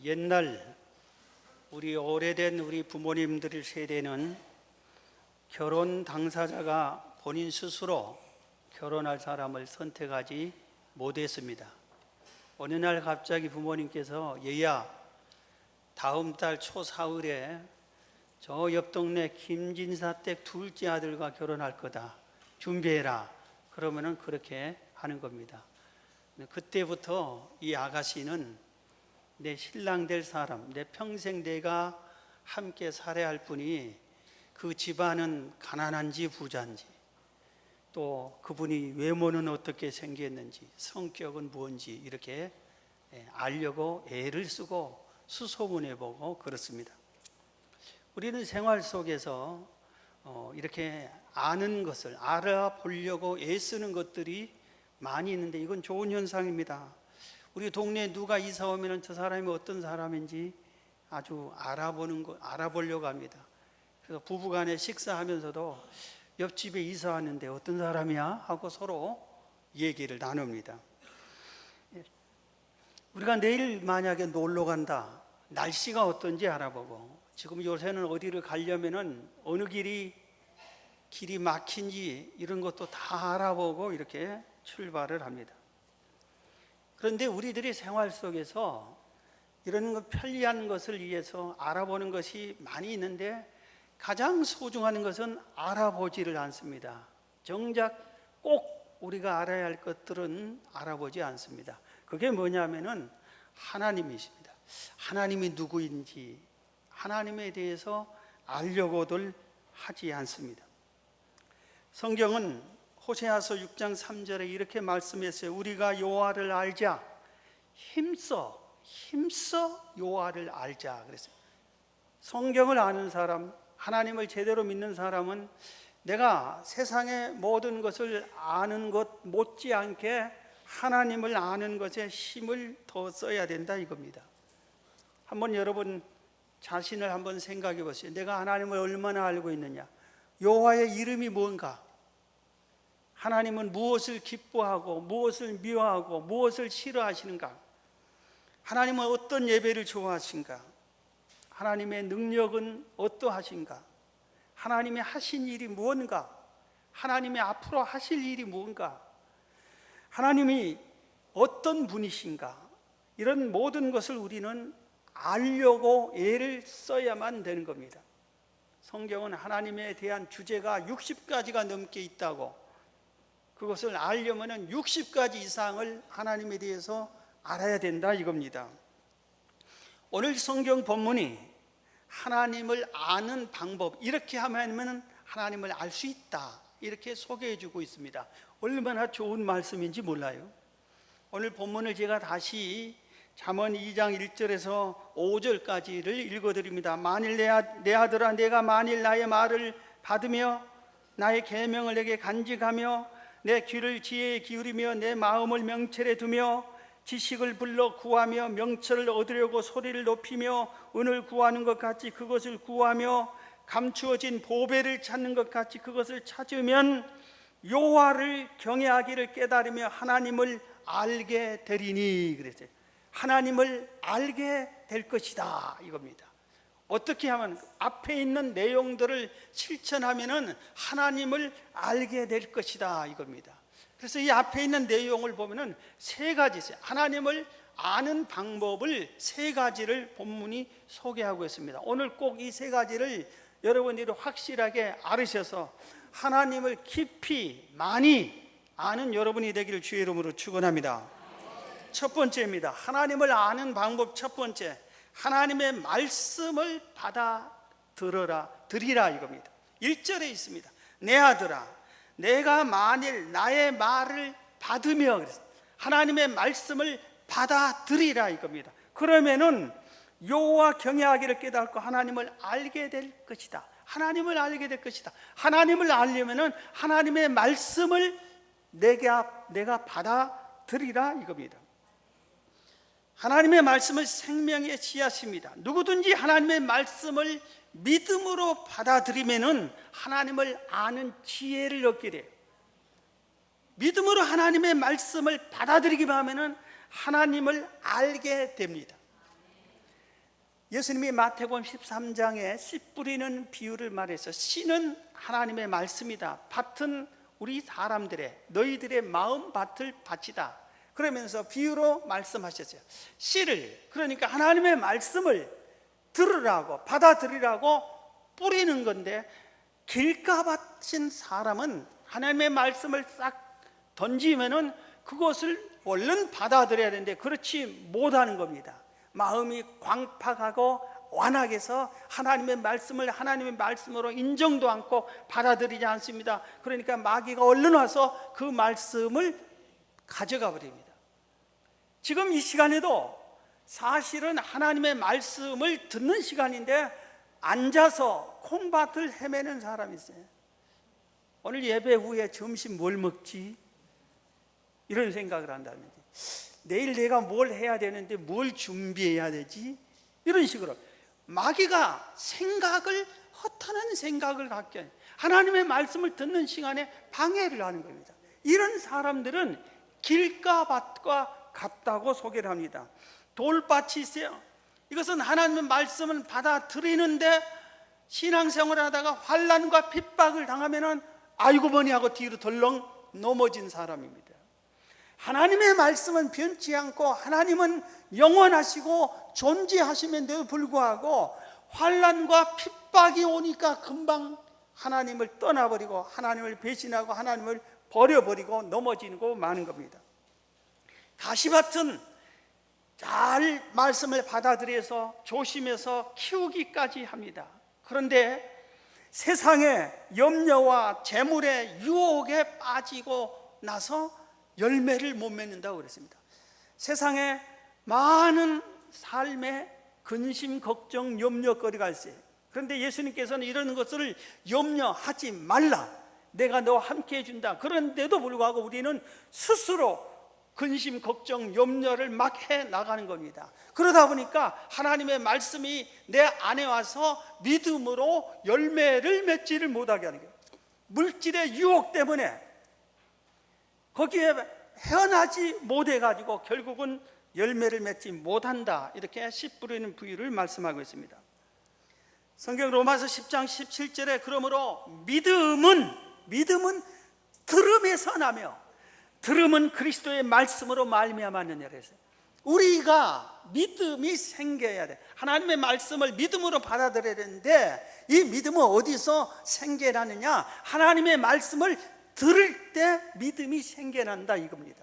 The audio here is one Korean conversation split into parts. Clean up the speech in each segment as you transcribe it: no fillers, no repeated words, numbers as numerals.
옛날 오래된 우리 부모님들 세대는 결혼 당사자가 본인 스스로 결혼할 사람을 선택하지 못했습니다. 어느 날 갑자기 부모님께서 얘야, 다음 달 초사흘에 저 옆 동네 김진사댁 둘째 아들과 결혼할 거다. 준비해라. 그러면은 그렇게 하는 겁니다. 그때부터 이 아가씨는 내 신랑 될 사람, 내 평생 내가 함께 살아야 할 분이 그 집안은 가난한지 부자인지, 또 그분이 외모는 어떻게 생겼는지, 성격은 뭔지 이렇게 알려고 애를 쓰고 수소문해보고 그렇습니다. 우리는 생활 속에서 이렇게 아는 것을 알아보려고 애쓰는 것들이 많이 있는데 이건 좋은 현상입니다. 우리 동네에 누가 이사 오면 저 사람이 어떤 사람인지 아주 알아보려고 합니다. 그래서 부부간에 식사하면서도 옆집에 이사 왔는데 어떤 사람이야? 하고 서로 얘기를 나눕니다. 우리가 내일 만약에 놀러 간다, 날씨가 어떤지 알아보고, 지금 요새는 어디를 가려면은 어느 길이 막힌지 이런 것도 다 알아보고 이렇게 출발을 합니다. 그런데 우리들이 생활 속에서 이런 편리한 것을 위해서 알아보는 것이 많이 있는데 가장 소중한 것은 알아보지를 않습니다. 정작 꼭 우리가 알아야 할 것들은 알아보지 않습니다. 그게 뭐냐면은 하나님이십니다. 하나님이 누구인지 하나님에 대해서 알려고들 하지 않습니다. 성경은 호세아서 6장 3절에 이렇게 말씀했어요. 우리가 여호와를 알자. 힘써 여호와를 알자 그랬어요. 성경을 아는 사람, 하나님을 제대로 믿는 사람은 내가 세상의 모든 것을 아는 것 못지않게 하나님을 아는 것에 힘을 더 써야 된다 이겁니다. 한번 여러분 자신을 한번 생각해 보세요. 내가 하나님을 얼마나 알고 있느냐? 여호와의 이름이 뭔가? 하나님은 무엇을 기뻐하고 무엇을 미워하고 무엇을 싫어하시는가? 하나님은 어떤 예배를 좋아하신가? 하나님의 능력은 어떠하신가? 하나님이 하신 일이 무언가? 하나님이 앞으로 하실 일이 무언가? 하나님이 어떤 분이신가? 이런 모든 것을 우리는 알려고 애를 써야만 되는 겁니다. 성경은 하나님에 대한 주제가 60가지가 넘게 있다고, 그것을 알려면 60가지 이상을 하나님에 대해서 알아야 된다 이겁니다. 오늘 성경 본문이 하나님을 아는 방법, 이렇게 하면 하나님을 알 수 있다 이렇게 소개해 주고 있습니다. 얼마나 좋은 말씀인지 몰라요. 오늘 본문을 제가 다시 잠언 2장 1절에서 5절까지를 읽어드립니다. 만일 내 아들아, 내가 만일 나의 말을 받으며 나의 계명을 내게 간직하며 내 귀를 지혜에 기울이며 내 마음을 명철에 두며 지식을 불러 구하며 명철을 얻으려고 소리를 높이며 은을 구하는 것 같이 그것을 구하며 감추어진 보배를 찾는 것 같이 그것을 찾으면 여호와를 경외하기를 깨달으며 하나님을 알게 되리니 그랬어요. 하나님을 알게 될 것이다 이겁니다. 어떻게 하면 앞에 있는 내용들을 실천하면은 하나님을 알게 될 것이다 이겁니다. 그래서 이 앞에 있는 내용을 보면은 세 가지 있어요. 하나님을 아는 방법을 세 가지를 본문이 소개하고 있습니다. 오늘 꼭 이 세 가지를 여러분들이 확실하게 알으셔서 하나님을 깊이 많이 아는 여러분이 되기를 주의 이름으로 축원합니다. 첫 번째입니다. 하나님을 아는 방법 첫 번째, 하나님의 말씀을 받아 들이라 이겁니다. 1절에 있습니다. 내 아들아, 내가 만일 나의 말을 받으며, 하나님의 말씀을 받아들이라 이겁니다. 그러면은 여호와 경외하기를 깨닫고 하나님을 알게 될 것이다. 하나님을 알게 될 것이다. 하나님을 알려면은 하나님의 말씀을 내가 받아들이라 이겁니다. 하나님의 말씀을 생명의 씨앗입니다. 누구든지 하나님의 말씀을 믿음으로 받아들이면은 하나님을 아는 지혜를 얻게 돼요. 믿음으로 하나님의 말씀을 받아들이기만 하면은 하나님을 알게 됩니다. 예수님이 마태복음 13장에 씨 뿌리는 비유를 말해서 씨는 하나님의 말씀이다. 밭은 우리 사람들의, 너희들의 마음밭을 밭이다. 그러면서 비유로 말씀하셨어요. 씨를, 그러니까 하나님의 말씀을 들으라고, 받아들이라고 뿌리는 건데, 길가밭인 사람은 하나님의 말씀을 싹 던지면은 그것을 얼른 받아들여야 되는데 그렇지 못하는 겁니다. 마음이 광팍하고 완악해서 하나님의 말씀을 하나님의 말씀으로 인정도 않고 받아들이지 않습니다. 그러니까 마귀가 얼른 와서 그 말씀을 가져가 버립니다. 지금 이 시간에도 사실은 하나님의 말씀을 듣는 시간인데 앉아서 콩밭을 헤매는 사람이 있어요. 오늘 예배 후에 점심 뭘 먹지? 이런 생각을 한다는 거지. 내일 내가 뭘 해야 되는데 뭘 준비해야 되지? 이런 식으로 마귀가 생각을, 허탄한 생각을 갖게 해요. 하나님의 말씀을 듣는 시간에 방해를 하는 겁니다. 이런 사람들은 길가밭과 같다고 소개를 합니다. 돌밭이 있어요. 이것은 하나님의 말씀을 받아들이는데 신앙생활을 하다가 환난과 핍박을 당하면은 아이고 뭐니 하고 뒤로 덜렁 넘어진 사람입니다. 하나님의 말씀은 변치 않고 하나님은 영원하시고 존재하심에도 불구하고 환난과 핍박이 오니까 금방 하나님을 떠나버리고 하나님을 배신하고 하나님을 버려버리고 넘어지고 마는 겁니다. 가시밭은 잘 말씀을 받아들여서 조심해서 키우기까지 합니다. 그런데 세상의 염려와 재물의 유혹에 빠지고 나서 열매를 못 맺는다고 그랬습니다. 세상에 많은 삶의 근심, 걱정, 염려거리가 있어요. 그런데 예수님께서는 이런 것을 염려하지 말라, 내가 너와 함께 해준다. 그런데도 불구하고 우리는 스스로 근심, 걱정, 염려를 막 해 나가는 겁니다. 그러다 보니까 하나님의 말씀이 내 안에 와서 믿음으로 열매를 맺지를 못하게 하는 거예요. 물질의 유혹 때문에 거기에 헤어나지 못해가지고 결국은 열매를 맺지 못한다. 이렇게 씨 뿌리는 비유를 말씀하고 있습니다. 성경 로마서 10장 17절에 그러므로 믿음은 들음에서 나며 들음은 그리스도의 말씀으로 말미암았느니라 했어요. 우리가 믿음이 생겨야 돼. 하나님의 말씀을 믿음으로 받아들여야 되는데 이 믿음은 어디서 생겨나느냐? 하나님의 말씀을 들을 때 믿음이 생겨난다 이겁니다.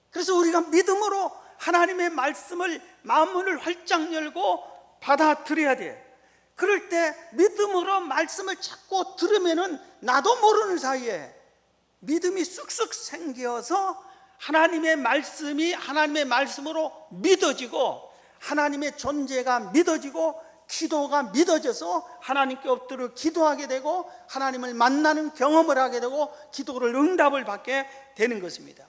그래서 우리가 믿음으로 하나님의 말씀을 마음문을 활짝 열고 받아들여야 돼. 그럴 때 믿음으로 말씀을 자꾸 들으면은 나도 모르는 사이에 믿음이 쑥쑥 생겨서 하나님의 말씀이 하나님의 말씀으로 믿어지고 하나님의 존재가 믿어지고 기도가 믿어져서 하나님께 엎드려 기도하게 되고 하나님을 만나는 경험을 하게 되고 기도를 응답을 받게 되는 것입니다.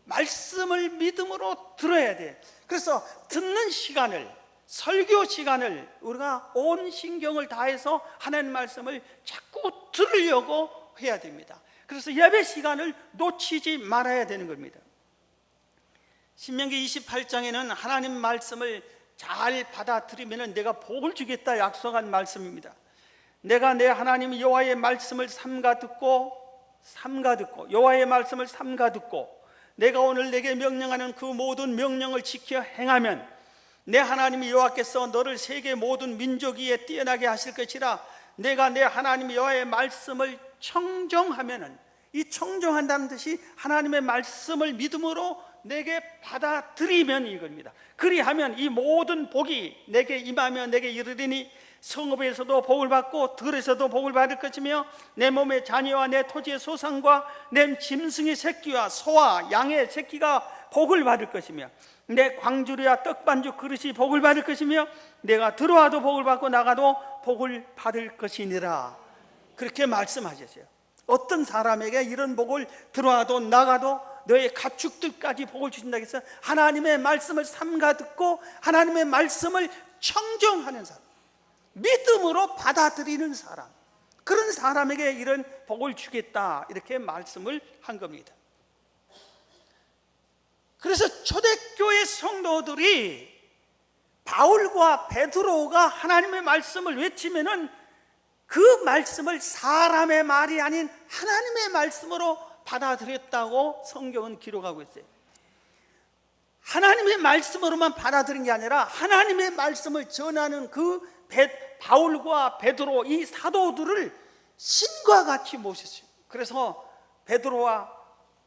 말씀을 믿음으로 들어야 돼. 그래서 듣는 시간을, 설교 시간을 우리가 온 신경을 다해서 하나님 말씀을 자꾸 들으려고 해야 됩니다. 그래서 예배 시간을 놓치지 말아야 되는 겁니다. 신명기 28장에는 하나님 말씀을 잘 받아들이면 내가 복을 주겠다 약속한 말씀입니다. 내가 내 하나님 여호와의 말씀을 삼가 듣고 여호와의 말씀을 삼가 듣고 내가 오늘 내게 명령하는 그 모든 명령을 지켜 행하면 내 하나님 여호와께서 너를 세계 모든 민족 위에 뛰어나게 하실 것이라. 내가 내 하나님 여호와의 말씀을 청정하면은, 이 청정한다는 뜻이 하나님의 말씀을 믿음으로 내게 받아들이면 이겁니다. 그리하면 이 모든 복이 내게 임하며 내게 이르리니 성읍에서도 복을 받고 들에서도 복을 받을 것이며 내 몸의 자녀와 내 토지의 소산과 내 짐승의 새끼와 소와 양의 새끼가 복을 받을 것이며 내 광주리와 떡반죽 그릇이 복을 받을 것이며 내가 들어와도 복을 받고 나가도 복을 받을 것이니라. 그렇게 말씀하셨어요. 어떤 사람에게 이런 복을 들어와도 나가도 너의 가축들까지 복을 주신다고 해서 하나님의 말씀을 삼가 듣고 하나님의 말씀을 청정하는 사람, 믿음으로 받아들이는 사람, 그런 사람에게 이런 복을 주겠다 이렇게 말씀을 한 겁니다. 그래서 초대교회 성도들이 바울과 베드로가 하나님의 말씀을 외치면은 그 말씀을 사람의 말이 아닌 하나님의 말씀으로 받아들였다고 성경은 기록하고 있어요. 하나님의 말씀으로만 받아들인 게 아니라 하나님의 말씀을 전하는 그 바울과 베드로 이 사도들을 신과 같이 모셨어요. 그래서 베드로와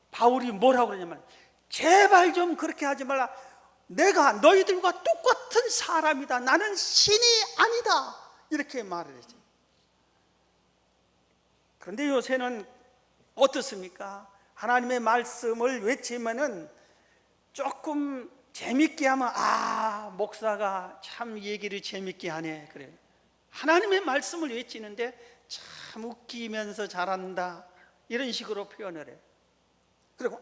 바울이 뭐라고 그러냐면, 제발 좀 그렇게 하지 말라. 내가 너희들과 똑같은 사람이다. 나는 신이 아니다. 이렇게 말을 했어요. 그런데 요새는 어떻습니까? 하나님의 말씀을 외치면은 조금 재밌게 하면, 목사가 참 얘기를 재밌게 하네, 그래요. 하나님의 말씀을 외치는데 참 웃기면서 잘한다, 이런 식으로 표현을 해요. 그리고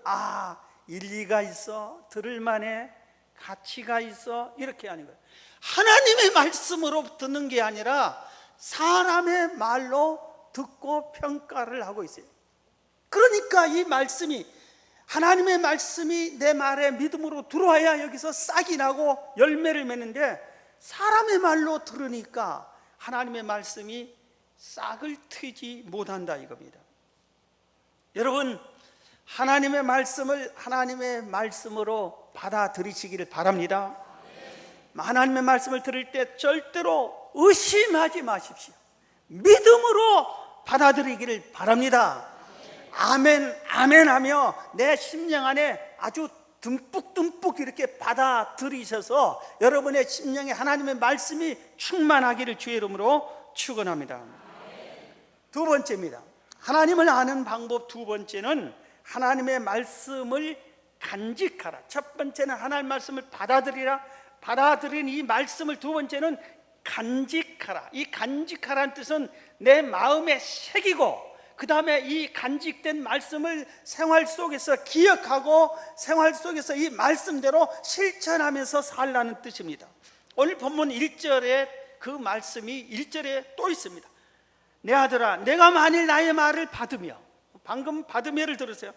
일리가 있어, 들을만해, 가치가 있어, 이렇게 하는 거예요. 하나님의 말씀으로 듣는 게 아니라 사람의 말로 듣고 평가를 하고 있어요. 그러니까 이 말씀이, 하나님의 말씀이 내 말에 믿음으로 들어와야 여기서 싹이 나고 열매를 맺는데, 사람의 말로 들으니까 하나님의 말씀이 싹을 트지 못한다, 이겁니다. 여러분, 하나님의 말씀을 하나님의 말씀으로 받아들이시기를 바랍니다. 하나님의 말씀을 들을 때 절대로 의심하지 마십시오. 믿음으로 받아들이기를 바랍니다. 아멘, 아멘 하며 내 심령 안에 아주 듬뿍듬뿍 이렇게 받아들이셔서 여러분의 심령에 하나님의 말씀이 충만하기를 주의 이름으로 축원합니다. 두 번째입니다. 하나님을 아는 방법 두 번째는 하나님의 말씀을 간직하라. 첫 번째는 하나님의 말씀을 받아들이라. 받아들인 이 말씀을 두 번째는 간직하라. 이 간직하라는 뜻은 내 마음에 새기고, 그 다음에 이 간직된 말씀을 생활 속에서 기억하고 생활 속에서 이 말씀대로 실천하면서 살라는 뜻입니다. 오늘 본문 1절에 그 말씀이 1절에 또 있습니다. 내 아들아, 내가 만일 나의 말을 받으며, 방금 받으며를 들으세요.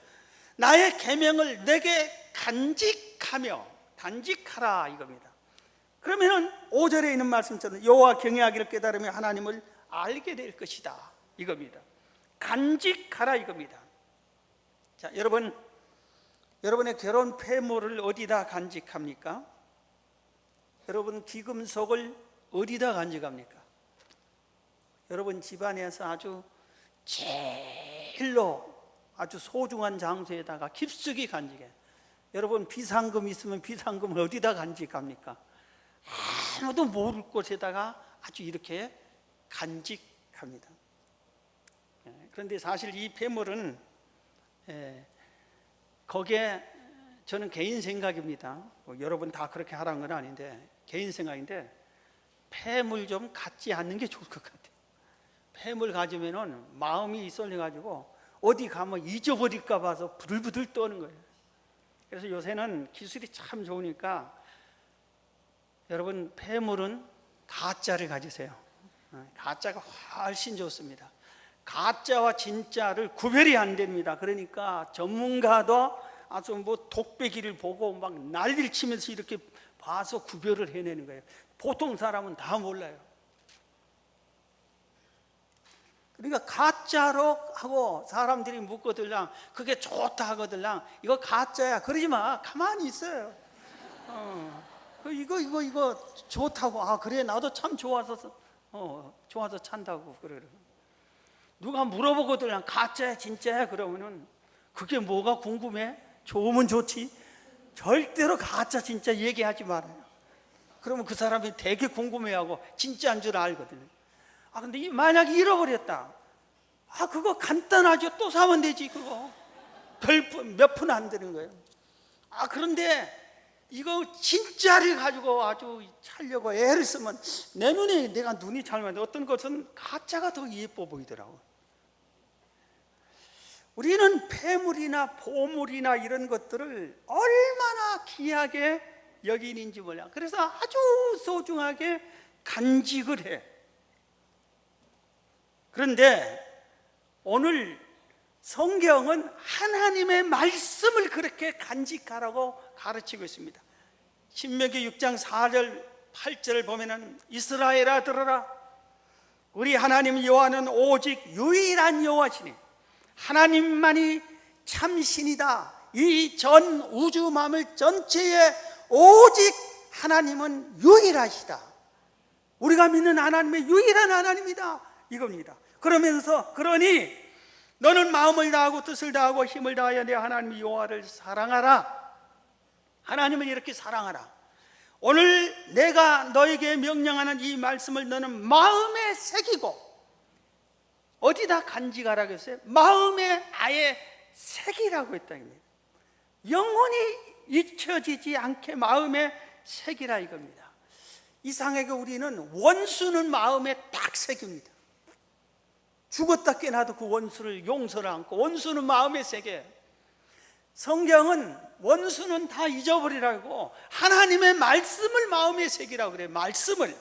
나의 계명을 내게 간직하며, 간직하라, 이겁니다. 그러면은 5절에 있는 말씀처럼 여호와 경외하기를 깨달으며 하나님을 알게 될 것이다, 이겁니다. 간직하라, 이겁니다. 자, 여러분의 결혼 폐물을 어디다 간직합니까? 여러분 귀금속을 어디다 간직합니까? 여러분 집안에서 아주 제일로 아주 소중한 장소에다가 깊숙이 간직해. 여러분 비상금 있으면 비상금을 어디다 간직합니까? 아무도 모를 곳에다가 아주 이렇게 간직합니다. 그런데 사실 이 폐물은 거기에, 저는 개인 생각입니다. 여러분 다 그렇게 하라는 건 아닌데 개인 생각인데, 폐물 좀 갖지 않는 게 좋을 것 같아요. 폐물 가지면은 마음이 쏠려가지고 어디 가면 잊어버릴까 봐서 부들부들 떠는 거예요. 그래서 요새는 기술이 참 좋으니까 여러분 폐물은 가짜를 가지세요. 가짜가 훨씬 좋습니다. 가짜와 진짜를 구별이 안 됩니다. 그러니까 전문가도 아주 독배기를 보고 막 난리를 치면서 이렇게 봐서 구별을 해내는 거예요. 보통 사람은 다 몰라요. 그러니까 가짜로 하고 사람들이 묻거들랑 그게 좋다 하거들랑 이거 가짜야 그러지 마. 가만히 있어요. 이거 좋다고. 그래 나도 참 좋아서 찬다고 그래. 누가 물어보거들랑 가짜야 진짜야 그러면은 그게 뭐가 궁금해? 좋으면 좋지. 절대로 가짜 진짜 얘기하지 말아요. 그러면 그 사람이 되게 궁금해하고 진짜인 줄 알거든요. 근데 만약에 잃어버렸다. 그거 간단하죠. 또 사면 되지. 그거 몇 푼 안 되는 거예요. 그런데 이거 진짜를 가지고 아주 살려고 애를 쓰면 내 눈에 내가 눈이 잘 맞는데 어떤 것은 가짜가 더 예뻐 보이더라고. 우리는 폐물이나 보물이나 이런 것들을 얼마나 귀하게 여기는지 몰라. 그래서 아주 소중하게 간직을 해. 그런데 오늘 성경은 하나님의 말씀을 그렇게 간직하라고 가르치고 있습니다. 신명기 6장 4절 8절을 보면은 이스라엘아 들어라, 우리 하나님 여호와는 오직 유일한 여호와시니 하나님만이 참신이다. 이 전 우주 만물 전체에 오직 하나님은 유일하시다. 우리가 믿는 하나님의 유일한 하나님이다, 이겁니다. 그러면서 그러니 너는 마음을 다하고 뜻을 다하고 힘을 다하여 내 하나님 여호와를 사랑하라. 하나님을 이렇게 사랑하라. 오늘 내가 너에게 명령하는 이 말씀을 너는 마음에 새기고, 어디다 간직하라고 했어요? 마음에 아예 새기라고 했다는 영원히 잊혀지지 않게 마음에 새기라 이겁니다. 이상하게 우리는 원수는 마음에 딱 새깁니다. 죽었다 깨나도 그 원수를 용서를 않고 원수는 마음에 새겨요. 성경은 원수는 다 잊어버리라고 하나님의 말씀을 마음에 새기라고 그래요. 말씀을.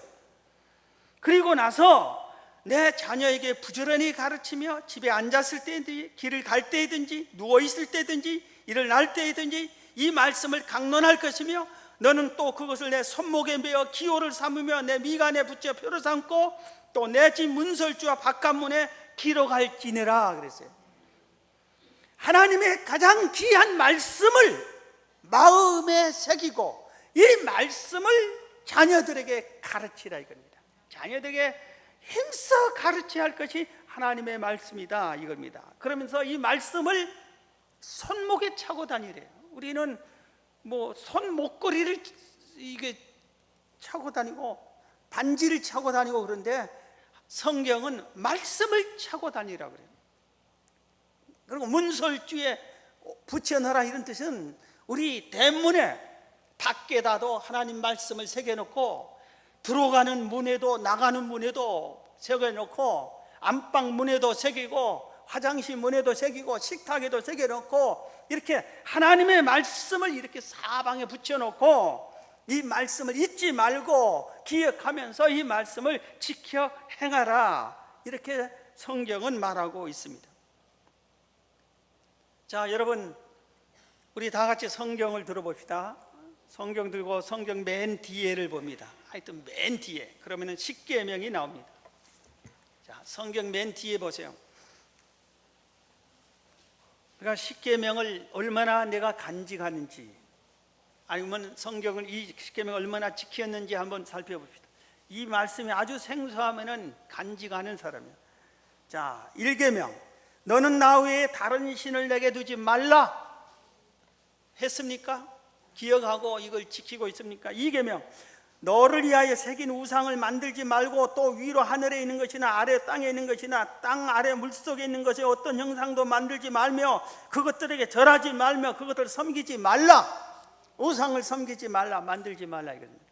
그리고 나서 내 자녀에게 부지런히 가르치며 집에 앉았을 때든지 길을 갈 때든지 누워있을 때든지 일어날 때든지 이 말씀을 강론할 것이며 너는 또 그것을 내 손목에 매어 기호를 삼으며 내 미간에 붙여 표를 삼고 또 내 집 문설주와 바깥문에 기록할지니라 그랬어요. 하나님의 가장 귀한 말씀을 마음에 새기고 이 말씀을 자녀들에게 가르치라 이겁니다. 자녀들에게 힘써 가르쳐야 할 것이 하나님의 말씀이다 이겁니다. 그러면서 이 말씀을 손목에 차고 다니래요. 우리는 뭐 손목걸이를 이게 차고 다니고 반지를 차고 다니고 그런데 성경은 말씀을 차고 다니라고 그래요. 그리고 문설주에 붙여넣어라 이런 뜻은 우리 대문에 밖에다도 하나님 말씀을 새겨놓고 들어가는 문에도 나가는 문에도 새겨놓고 안방 문에도 새기고 화장실 문에도 새기고 식탁에도 새겨놓고 이렇게 하나님의 말씀을 이렇게 사방에 붙여놓고 이 말씀을 잊지 말고 기억하면서 이 말씀을 지켜 행하라 이렇게 성경은 말하고 있습니다. 자, 여러분 우리 다 같이 성경을 들어봅시다. 성경 들고 성경 맨 뒤에를 봅니다. 하여튼 맨 뒤에 그러면은 십계명이 나옵니다. 자, 성경 맨 뒤에 보세요. 그러니까 십계명을 얼마나 내가 간직하는지 아니면 성경을 이 십계명을 얼마나 지켰는지 한번 살펴봅시다. 이 말씀이 아주 생소하면은 간직하는 사람이에요. 자, 1계명 너는 나 외에 다른 신을 내게 두지 말라 했습니까? 기억하고 이걸 지키고 있습니까? 2계명 너를 위하여 새긴 우상을 만들지 말고 또 위로 하늘에 있는 것이나 아래 땅에 있는 것이나 땅 아래 물속에 있는 것에 어떤 형상도 만들지 말며 그것들에게 절하지 말며 그것들을 섬기지 말라. 우상을 섬기지 말라, 만들지 말라 이겁니다.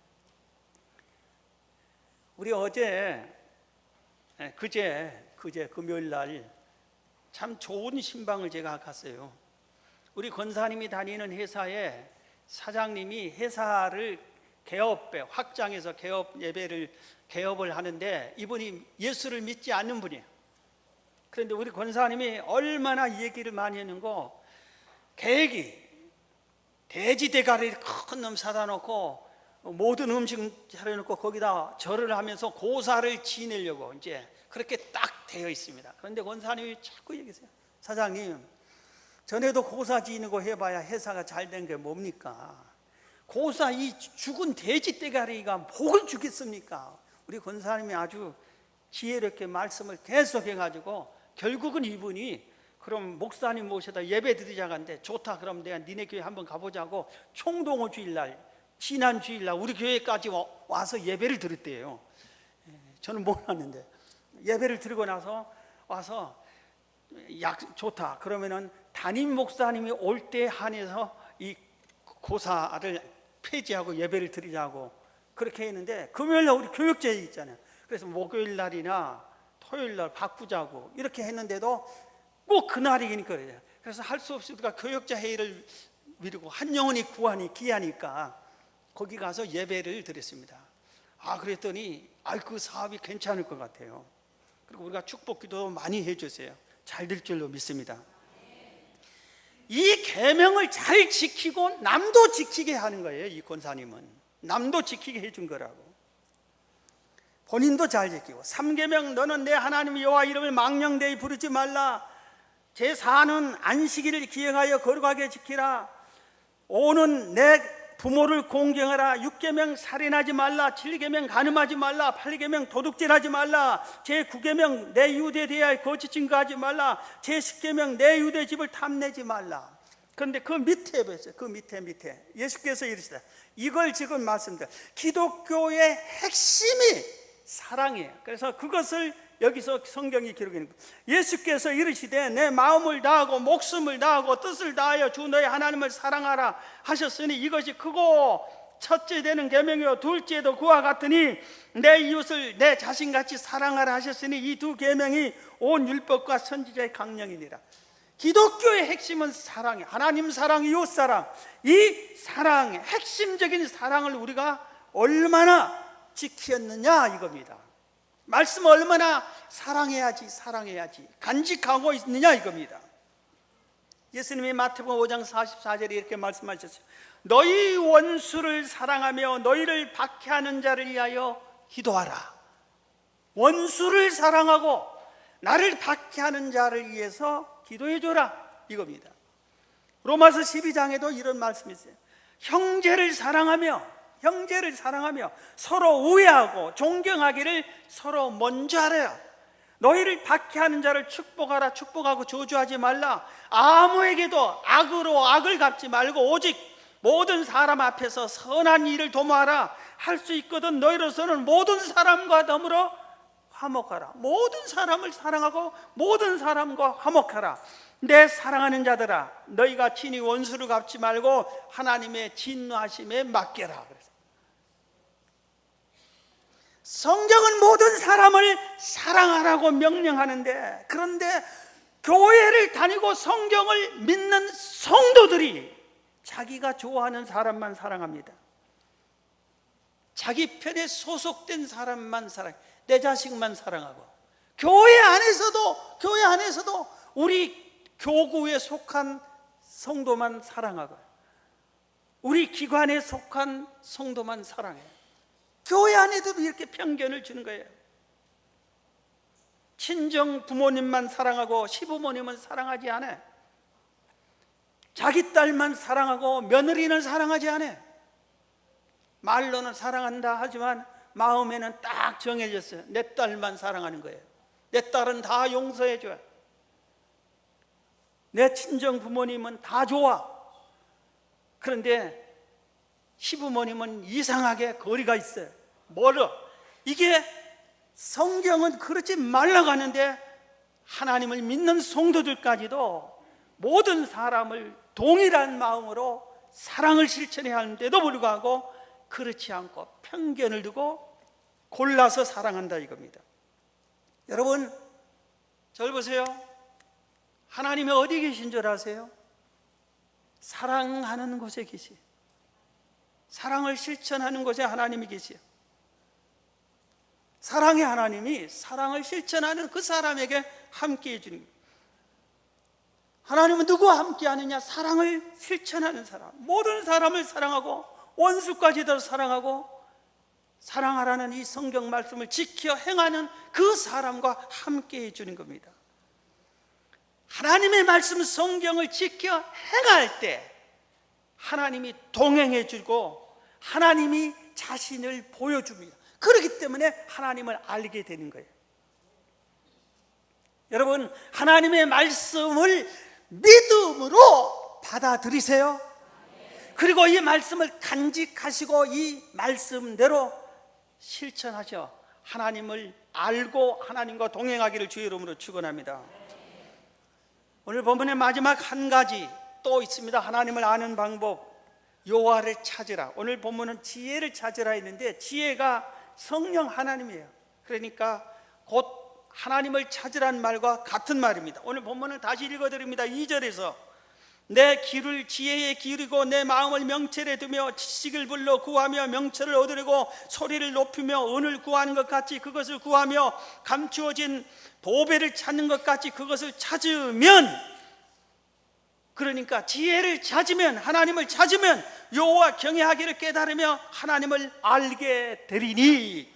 우리 그제 금요일 날 참 좋은 신방을 제가 갔어요. 우리 권사님이 다니는 회사에 사장님이 회사를 확장해서 개업을 하는데 이분이 예수를 믿지 않는 분이에요. 그런데 우리 권사님이 얼마나 얘기를 많이 했는고 계획이 돼지 대가리를 큰 놈 사다 놓고 모든 음식 차려놓고 거기다 절을 하면서 고사를 지내려고 이제 그렇게 딱 되어 있습니다. 그런데 권사님이 자꾸 얘기하세요. 사장님, 전에도 고사 지는 거 해봐야 회사가 잘 된 게 뭡니까? 고사 이 죽은 돼지 대가리가 목을 주겠습니까? 우리 권사님이 아주 지혜롭게 말씀을 계속 해가지고 결국은 이분이 그럼 목사님 모셔다 예배 드리자고 하는데 좋다 그럼 내가 니네 교회 한번 가보자고 총동호 주일날 지난 주일날 우리 교회까지 와서 예배를 드렸대요. 저는 몰랐는데 예배를 드리고 나서 와서 좋다 그러면은 담임 목사님이 올 때 한해서 이 고사를 폐지하고 예배를 드리자고 그렇게 했는데 금요일날 우리 교육제회 있잖아요. 그래서 목요일 날이나 토요일 날 바꾸자고 이렇게 했는데도 꼭 그날이니까 그래요. 그래서 할 수 없이 우리가 교육자 회의를 미루고 한 영혼이 구하니 귀하니까 거기 가서 예배를 드렸습니다. 그랬더니 그 사업이 괜찮을 것 같아요. 그리고 우리가 축복기도 많이 해주세요. 잘 될 줄로 믿습니다. 이 계명을 잘 지키고 남도 지키게 하는 거예요. 이 권사님은 남도 지키게 해준 거라고. 본인도 잘 지키고, 3계명 너는 내 하나님 여호와 이름을 망령되이 부르지 말라. 제4는 안식일을 기억하여 거룩하게 지키라. 5는 내 부모를 공경하라. 6계명 살인하지 말라. 7계명 간음하지 말라. 8계명 도둑질하지 말라. 제9계명 내 이웃에 대하여 거짓 증거하지 말라. 제10계명 내 이웃의 집을 탐내지 말라. 그런데 그 밑에 보세요. 그 밑에 예수께서 이르시다. 이걸 지금 말씀드려. 기독교의 핵심이 사랑이에요. 그래서 그것을 여기서 성경이 기록하는 거예요. 예수께서 이르시되 내 마음을 다하고 목숨을 다하고 뜻을 다하여 주 너의 하나님을 사랑하라 하셨으니 이것이 크고 첫째 되는 계명이요 둘째도 그와 같으니 내 이웃을 내 자신같이 사랑하라 하셨으니 이 두 계명이 온 율법과 선지자의 강령이니라. 기독교의 핵심은 사랑이에요. 하나님 사랑, 이웃 사랑. 이 사랑, 핵심적인 사랑을 우리가 얼마나 지켰느냐 이겁니다. 말씀을 얼마나 사랑해야지 간직하고 있느냐 이겁니다. 예수님이 마태복음 5장 44절에 이렇게 말씀하셨어요. 너희 원수를 사랑하며 너희를 박해하는 자를 위하여 기도하라. 원수를 사랑하고 나를 박해하는 자를 위해서 기도해 줘라 이겁니다. 로마서 12장에도 이런 말씀이 있어요. 형제를 사랑하며 서로 우애하고 존경하기를 서로 먼저 하라. 너희를 박해하는 자를 축복하고 저주하지 말라. 아무에게도 악으로 악을 갚지 말고 오직 모든 사람 앞에서 선한 일을 도모하라. 할 수 있거든 너희로서는 모든 사람과 더불어 화목하라. 모든 사람을 사랑하고 모든 사람과 화목하라. 내 사랑하는 자들아, 너희가 친히 원수를 갚지 말고 하나님의 진노하심에 맡겨라. 그래서 성경은 모든 사람을 사랑하라고 명령하는데, 그런데 교회를 다니고 성경을 믿는 성도들이 자기가 좋아하는 사람만 사랑합니다. 자기 편에 소속된 사람만 사랑해요. 내 자식만 사랑하고, 교회 안에서도 우리 교구에 속한 성도만 사랑하고, 우리 기관에 속한 성도만 사랑해요. 교회 안에도 이렇게 편견을 주는 거예요. 친정 부모님만 사랑하고 시부모님은 사랑하지 않아요. 자기 딸만 사랑하고 며느리는 사랑하지 않아요. 말로는 사랑한다 하지만 마음에는 딱 정해졌어요. 내 딸만 사랑하는 거예요. 내 딸은 다 용서해줘요. 내 친정 부모님은 다 좋아. 그런데 시부모님은 이상하게 거리가 있어요. 멀어. 이게 성경은 그러지 말라고 하는데, 하나님을 믿는 성도들까지도 모든 사람을 동일한 마음으로 사랑을 실천해야 하는데도 불구하고 그렇지 않고 편견을 두고 골라서 사랑한다 이겁니다. 여러분, 저를 보세요. 하나님이 어디 계신 줄 아세요? 사랑하는 곳에 계세요. 사랑을 실천하는 곳에 하나님이 계세요. 사랑의 하나님이 사랑을 실천하는 그 사람에게 함께해 주는 거예요. 하나님은 누구와 함께 하느냐? 사랑을 실천하는 사람. 모든 사람을 사랑하고 원수까지도 사랑하고 사랑하라는 이 성경 말씀을 지켜 행하는 그 사람과 함께해 주는 겁니다. 하나님의 말씀 성경을 지켜 행할 때 하나님이 동행해 주고 하나님이 자신을 보여줍니다. 그렇기 때문에 하나님을 알게 되는 거예요. 여러분, 하나님의 말씀을 믿음으로 받아들이세요. 그리고 이 말씀을 간직하시고 이 말씀대로 실천하셔 하나님을 알고 하나님과 동행하기를 주의 이름으로 축원합니다. 오늘 본문의 마지막 한 가지 또 있습니다. 하나님을 아는 방법, 여호와를 찾으라. 오늘 본문은 지혜를 찾으라 했는데 지혜가 성령 하나님이에요. 그러니까 곧 하나님을 찾으라는 말과 같은 말입니다. 오늘 본문을 다시 읽어드립니다. 2절에서 내 귀를 지혜에 기울이고 내 마음을 명철에 두며 지식을 불러 구하며 명철을 얻으려고 소리를 높이며 은을 구하는 것 같이 그것을 구하며 감추어진 보배를 찾는 것 같이 그것을 찾으면, 그러니까 지혜를 찾으면, 하나님을 찾으면 여호와 경외하기를 깨달으며 하나님을 알게 되리니.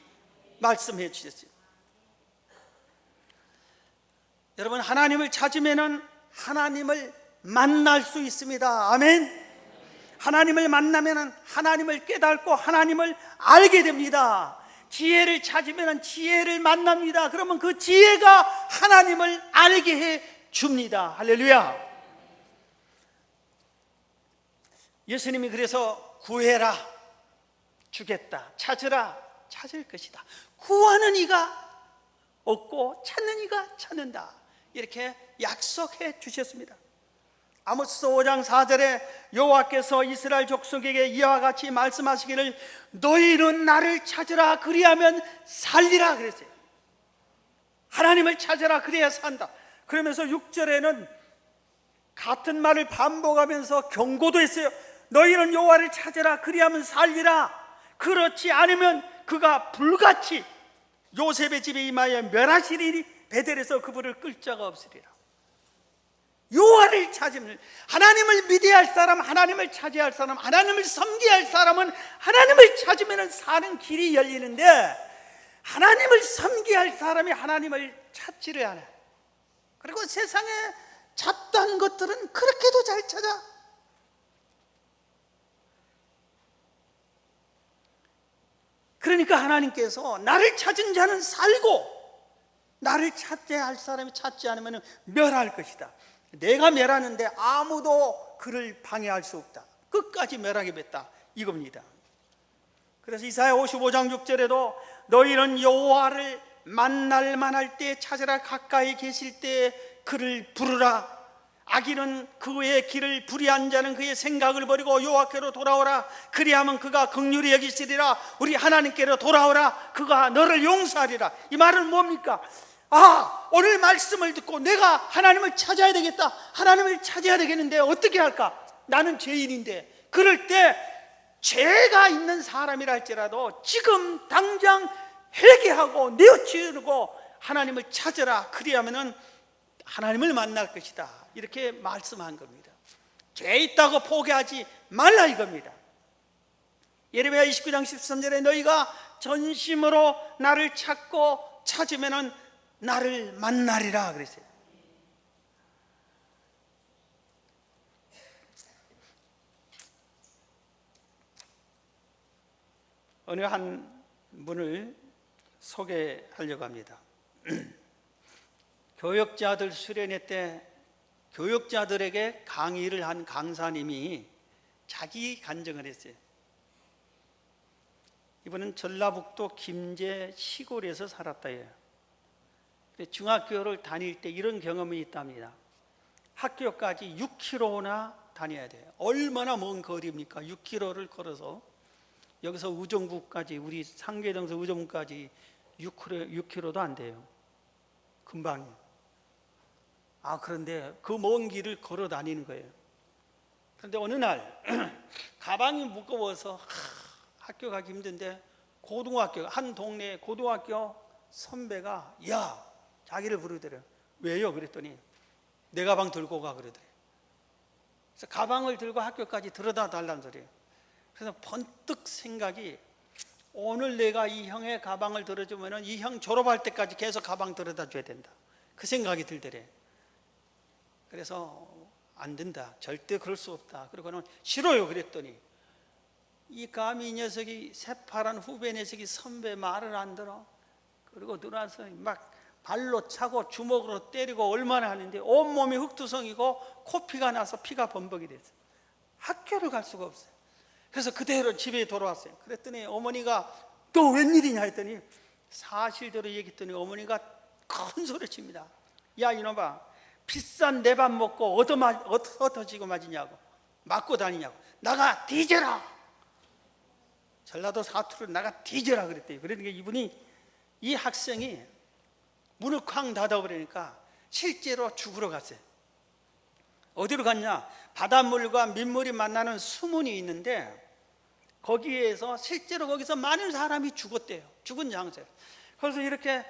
말씀해 주셨어요. 여러분, 하나님을 찾으면은 하나님을 만날 수 있습니다. 아멘. 하나님을 만나면은 하나님을 깨닫고 하나님을 알게 됩니다. 지혜를 찾으면은 지혜를 만납니다. 그러면 그 지혜가 하나님을 알게 해 줍니다. 할렐루야. 예수님이 그래서 구해라, 주겠다. 찾으라, 찾을 것이다. 구하는 이가 얻고 찾는 이가 찾는다. 이렇게 약속해 주셨습니다. 아모스 5장 4절에 여호와께서 이스라엘 족속에게 이와 같이 말씀하시기를 너희는 나를 찾으라 그리하면 살리라 그랬어요. 하나님을 찾으라 그래야 산다. 그러면서 6절에는 같은 말을 반복하면서 경고도 했어요. 너희는 여호와를 찾으라 그리하면 살리라. 그렇지 않으면 그가 불같이 요셉의 집에 임하여 멸하시리니 베델에서 그분을 끌 자가 없으리라. 여호와를 찾으면, 하나님을 믿어야 할 사람, 하나님을 찾아야 할 사람, 하나님을 섬겨야 할 사람은 하나님을 찾으면 사는 길이 열리는데, 하나님을 섬겨야 할 사람이 하나님을 찾지를 않아요. 그리고 세상에 잡다한 것들은 그렇게도 잘 찾아. 그러니까 하나님께서 나를 찾은 자는 살고 나를 찾아야 할 사람이 찾지 않으면 멸할 것이다. 내가 멸하는데 아무도 그를 방해할 수 없다. 끝까지 멸하게 뱉다, 이겁니다. 그래서 이사야 55장 6절에도 너희는 여호와를 만날 만할 때 찾으라. 가까이 계실 때 그를 부르라. 악인은 그의 길을 불의한 자는 그의 생각을 버리고 여호와께로 돌아오라. 그리하면 그가 긍휼히 여기시리라. 우리 하나님께로 돌아오라. 그가 너를 용서하리라. 이 말은 뭡니까? 오늘 말씀을 듣고 내가 하나님을 찾아야 되겠다, 하나님을 찾아야 되겠는데 어떻게 할까? 나는 죄인인데. 그럴 때 죄가 있는 사람이라 할지라도 지금 당장 회개하고 뉘우치고 하나님을 찾으라. 그리하면은 하나님을 만날 것이다. 이렇게 말씀한 겁니다. 죄 있다고 포기하지 말라 이겁니다. 예레미야 29장 13절에 너희가 전심으로 나를 찾고 찾으면은 나를 만나리라 그랬어요. 어느 한 분을 소개하려고 합니다. 교역자들 수련회 때 교역자들에게 강의를 한 강사님이 자기 간증을 했어요. 이분은 전라북도 김제 시골에서 살았다예요. 중학교를 다닐 때 이런 경험이 있답니다. 학교까지 6km나 다녀야 돼요. 얼마나 먼 거리입니까? 6km를 걸어서 여기서 우정부까지, 우리 상계동에서 우정부까지 6km도 안 돼요. 금방이요. 그런데 그 먼 길을 걸어 다니는 거예요. 그런데 어느 날 가방이 무거워서 학교 가기 힘든데 고등학교, 한 동네 고등학교 선배가 자기를 부르더래요. 왜요? 그랬더니 내 가방 들고 가 그러더래요. 그래서 가방을 들고 학교까지 들여다 달라는 소리예요. 그래서 번뜩 생각이, 오늘 내가 이 형의 가방을 들어주면 이 형 졸업할 때까지 계속 가방 들여다 줘야 된다. 그 생각이 들더래. 그래서 안 된다, 절대 그럴 수 없다. 그리고는 싫어요 그랬더니 감히 이 녀석이, 새파란 후배 녀석이 선배 말을 안 들어. 그리고 들어와서 막 발로 차고 주먹으로 때리고 얼마나 하는데 온몸이 흙투성이고 코피가 나서 피가 범벅이 됐어요. 학교를 갈 수가 없어요. 그래서 그대로 집에 돌아왔어요. 그랬더니 어머니가 또 웬일이냐 했더니 사실대로 얘기했더니 어머니가 큰 소리 칩니다. 야 이놈아, 비싼 내 밥 먹고 어떠지고 맞으냐고, 맞고 다니냐고, 나가 뒤져라. 전라도 사투로 나가 뒤져라 그랬대요. 그러니까 이 학생이 문을 쾅 닫아버리니까 실제로 죽으러 갔어요. 어디로 갔냐? 바닷물과 민물이 만나는 수문이 있는데 거기에서 실제로 거기서 많은 사람이 죽었대요. 죽은 장소에. 그래서 이렇게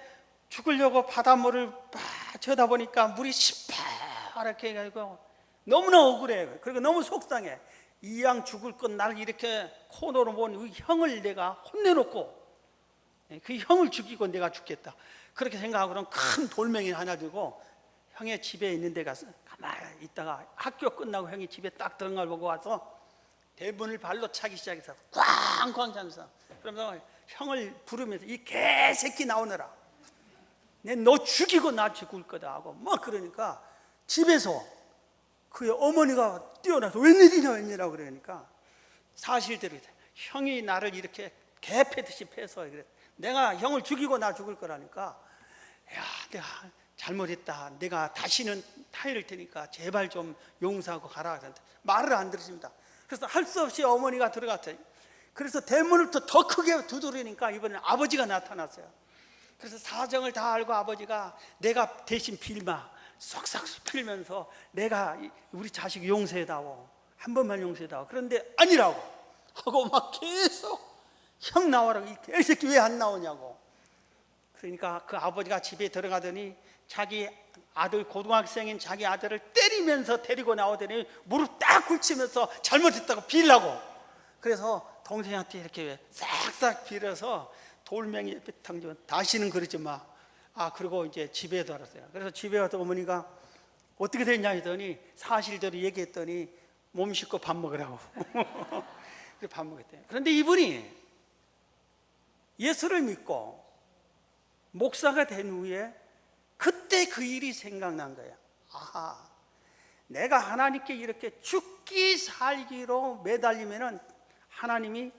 죽으려고 바닷물을 막 쳐다보니까 물이 시퍼렇게 해가지고 너무나 억울해. 그리고 너무 속상해. 이 양 죽을 건 나를 이렇게 코너로 본 이 형을 내가 혼내놓고 그 형을 죽이고 내가 죽겠다. 그렇게 생각하고는 큰 돌멩이 하나 들고 형의 집에 있는 데 가서 가만히 있다가 학교 끝나고 형이 집에 딱 들어간 걸 보고 와서 대문을 발로 차기 시작해서 쾅쾅 차면서 그러면서 형을 부르면서 이 개새끼 나오너라. 내 너 죽이고 나 죽을 거다 하고 막 그러니까 집에서 그 어머니가 뛰어나서 웬일이라고 그러니까 사실대로 형이 나를 이렇게 개 패듯이 패서 그래. 내가 형을 죽이고 나 죽을 거라니까 야 내가 잘못했다. 내가 다시는 타이를 테니까 제발 좀 용서하고 가라. 말을 안 들으십니다. 그래서 할 수 없이 어머니가 들어갔어요. 그래서 대문을 또 더 크게 두드리니까 이번엔 아버지가 나타났어요. 그래서 사정을 다 알고 아버지가 내가 대신 빌마 쏙싹 빌면서 내가 우리 자식 용서해다오. 한 번만 용서해다오. 그런데 아니라고 하고 막 계속 형 나와라고 이 개새끼 왜 안 나오냐고. 그러니까 그 아버지가 집에 들어가더니 자기 아들 고등학생인 자기 아들을 때리면서 데리고 나오더니 무릎 딱 꿇치면서 잘못했다고 빌라고. 그래서 동생한테 이렇게 싹싹 빌어서 돌멩이 옆에 탕주면 다시는 그러지 마. 그리고 이제 집에 돌아왔어요. 그래서 집에 와서 어머니가 어떻게 됐냐 했더니 사실대로 얘기했더니 몸 씻고 밥 먹으라고. 그래서 밥 먹었대요. 그런데 이분이 예수를 믿고 목사가 된 후에 그때 그 일이 생각난 거예요. 내가 하나님께 이렇게 죽기 살기로 매달리면은 하나님이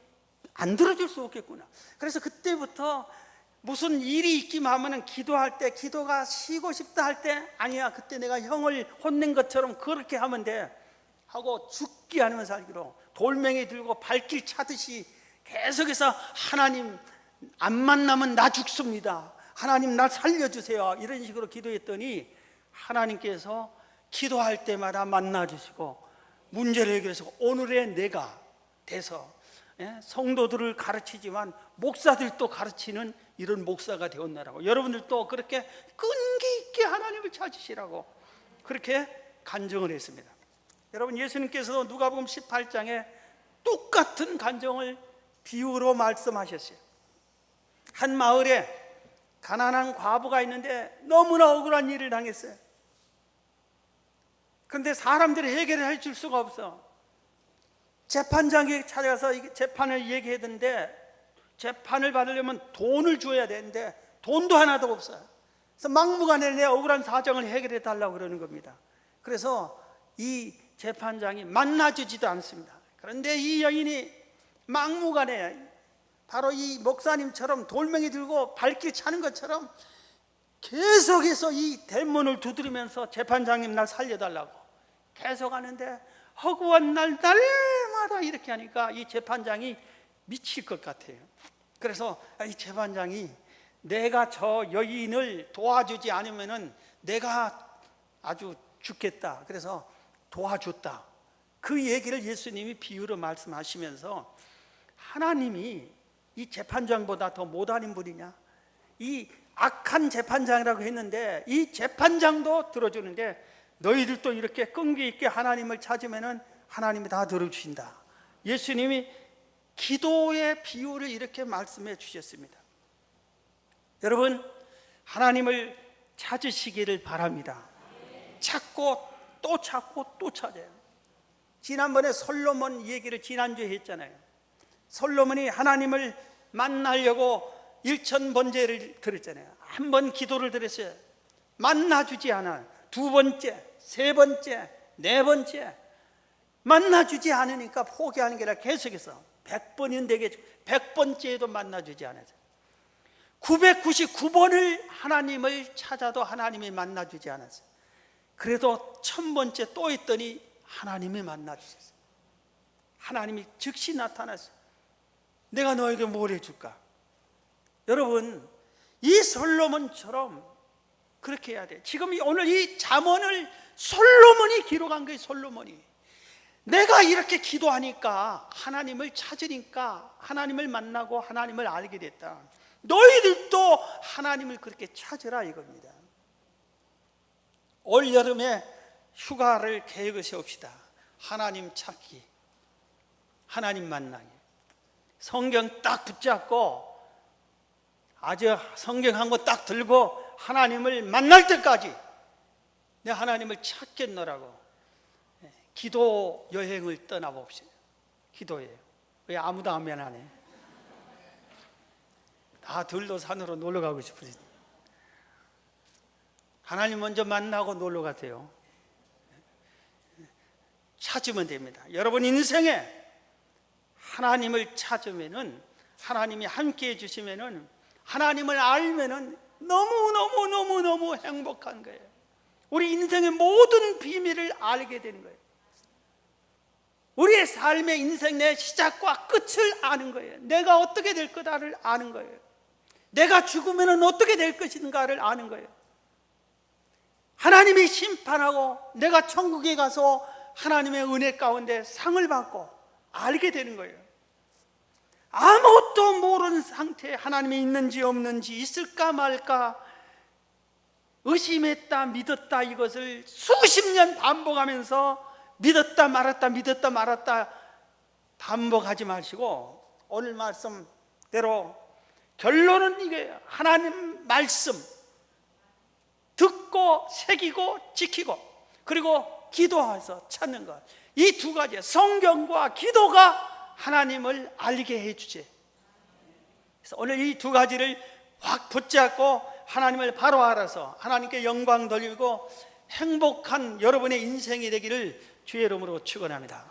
안 들어줄 수 없겠구나. 그래서 그때부터 무슨 일이 있기만 하면은 기도할 때 기도가 쉬고 싶다 할 때 아니야 그때 내가 형을 혼낸 것처럼 그렇게 하면 돼 하고 죽기 아니면 살기로 돌멩이 들고 발길 차듯이 계속해서 하나님 안 만나면 나 죽습니다. 하나님 날 살려주세요. 이런 식으로 기도했더니 하나님께서 기도할 때마다 만나주시고 문제를 해결해서 오늘의 내가 돼서 성도들을 가르치지만 목사들도 가르치는 이런 목사가 되었나라고. 여러분들도 그렇게 끈기 있게 하나님을 찾으시라고 그렇게 간증을 했습니다. 여러분 예수님께서도 누가복음 18장에 똑같은 간증을 비유로 말씀하셨어요. 한 마을에 가난한 과부가 있는데 너무나 억울한 일을 당했어요. 그런데 사람들이 해결을 해줄 수가 없어. 재판장에 찾아가서 재판을 얘기했는데 재판을 받으려면 돈을 줘야 되는데 돈도 하나도 없어요. 그래서 막무가내 내 억울한 사정을 해결해 달라고 그러는 겁니다. 그래서 이 재판장이 만나주지도 않습니다. 그런데 이 여인이 막무가내 바로 이 목사님처럼 돌멩이 들고 발길 차는 것처럼 계속해서 이 대문을 두드리면서 재판장님 날 살려달라고 계속 하는데 허구한 날마다 이렇게 하니까 이 재판장이 미칠 것 같아요. 그래서 이 재판장이 내가 저 여인을 도와주지 않으면은 내가 아주 죽겠다. 그래서 도와줬다. 그 얘기를 예수님이 비유로 말씀하시면서 하나님이 이 재판장보다 더 못하는 분이냐? 이 악한 재판장이라고 했는데 이 재판장도 들어주는데 너희들도 이렇게 끈기 있게 하나님을 찾으면은 하나님이 다 들어주신다. 예수님이 기도의 비유를 이렇게 말씀해 주셨습니다. 여러분 하나님을 찾으시기를 바랍니다. 찾고 또 찾고 또 찾아요. 지난번에 솔로몬 얘기를 지난주에 했잖아요. 솔로몬이 하나님을 만나려고 일천번제를 드렸잖아요. 한 번 기도를 드렸어요. 만나주지 않아. 두 번째, 세 번째, 네 번째 만나주지 않으니까 포기하는 게 아니라 계속해서 100번인데 100번째에도 만나주지 않아서 999번을 하나님을 찾아도 하나님이 만나주지 않았어요. 그래도 1000번째 또 있더니 하나님이 만나주셨어요. 하나님이 즉시 나타났어요. 내가 너에게 뭘 해줄까? 여러분 이 솔로몬처럼 그렇게 해야 돼. 지금 오늘 이 잠언을 솔로몬이 기록한 거예요. 솔로몬이 내가 이렇게 기도하니까 하나님을 찾으니까 하나님을 만나고 하나님을 알게 됐다. 너희들도 하나님을 그렇게 찾으라 이겁니다. 올 여름에 휴가를 계획을 세웁시다. 하나님 찾기, 하나님 만나기. 성경 딱 붙잡고 아주 성경 한 권 딱 들고 하나님을 만날 때까지 내 하나님을 찾겠노라고 기도 여행을 떠나봅시다. 기도 여행. 왜 아무도 아멘 안 해? 다 들도산으로 놀러 가고 싶으시. 하나님 먼저 만나고 놀러 가세요. 찾으면 됩니다. 여러분 인생에 하나님을 찾으면은, 하나님이 함께 해주시면은, 하나님을 알면은 너무 행복한 거예요. 우리 인생의 모든 비밀을 알게 되는 거예요. 우리의 삶의 인생 내 시작과 끝을 아는 거예요. 내가 어떻게 될 거다를 아는 거예요. 내가 죽으면 어떻게 될 것인가를 아는 거예요. 하나님이 심판하고 내가 천국에 가서 하나님의 은혜 가운데 상을 받고 알게 되는 거예요. 아무것도 모르는 상태에 하나님이 있는지 없는지, 있을까 말까, 의심했다 믿었다, 이것을 수십 년 반복하면서 믿었다 말았다 반복하지 마시고, 오늘 말씀대로 결론은 이거예요. 하나님 말씀 듣고 새기고 지키고, 그리고 기도해서 찾는 것, 이 두 가지, 성경과 기도가 하나님을 알게 해주지. 그래서 오늘 이 두 가지를 확 붙잡고 하나님을 바로 알아서 하나님께 영광 돌리고 행복한 여러분의 인생이 되기를 주의 이름으로 축원합니다.